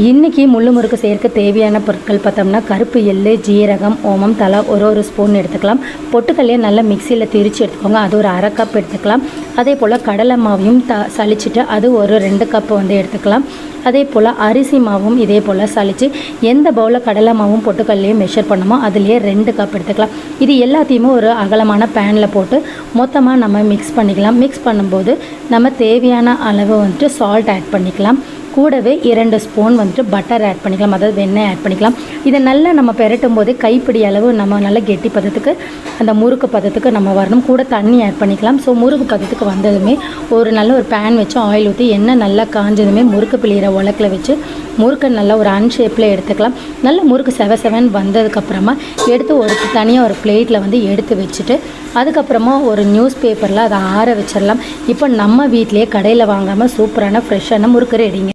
இன்றைக்கி முள்ளு முறுக்கு செய்யறதுக்கு தேவையான பொருட்கள் பார்த்தோம்னா கருப்பு எள்ளு, ஜீரகம், ஓமம், தலை ஒரு ஸ்பூன் எடுத்துக்கலாம். பொட்டுக்கல்லையே நல்லா மிக்சியில் திரித்து எடுத்துக்கோங்க, அது ஒரு அரை கப் எடுத்துக்கலாம். அதே போல் கடலை மாவையும் சளிச்சிட்டு அது ஒரு 2 கப்பு எடுத்துக்கலாம். அதே போல் அரிசி மாவும் இதே போல் சளிச்சு எந்த பவுலில் கடலை மாவும் பொட்டுக்கல்லையும் மெஷர் பண்ணுமோ அதுலேயே 2 கப் எடுத்துக்கலாம். இது எல்லாத்தையுமே ஒரு அகலமான பேனில் போட்டு மொத்தமாக நம்ம மிக்ஸ் பண்ணிக்கலாம். மிக்ஸ் பண்ணும்போது நம்ம தேவையான அளவு சால்ட் ஆட் பண்ணிக்கலாம். கூடவே 2 ஸ்பூன் பட்டர் ஆட் பண்ணிக்கலாம், அதாவது வெண்ணெய் ஆட் பண்ணிக்கலாம். இதை நல்லா நம்ம பெரட்டும் போதே கைப்பிடி அளவு நம்ம நல்லா கெட்டி பதத்துக்கு அந்த முறுக்கு பதத்துக்கு நம்ம வரணும். கூட தண்ணி ஆட் பண்ணிக்கலாம். ஸோ முறுக்கு பதத்துக்கு வந்ததுமே நல்ல ஒரு பேன் வச்சு ஆயில் ஊற்றி எண்ணெய் நல்லா காஞ்சதுமே முறுக்கு பிழிகிற உலக்கில் வச்சு முறுக்கை நல்லா ஒரு அன்ஷேப்பில் எடுத்துக்கலாம். நல்ல முறுக்கு செவன் வந்ததுக்கப்புறமா எடுத்து ஒரு தனியாக ஒரு பிளேட்டில் எடுத்து வச்சுட்டு அதுக்கப்புறமா ஒரு நியூஸ் பேப்பரில் அதை ஆற வச்சிடலாம். இப்போ நம்ம வீட்டிலேயே கடையில் வாங்காமல் சூப்பரான ஃப்ரெஷ்ஷான முறுக்கு ரெடிங்க.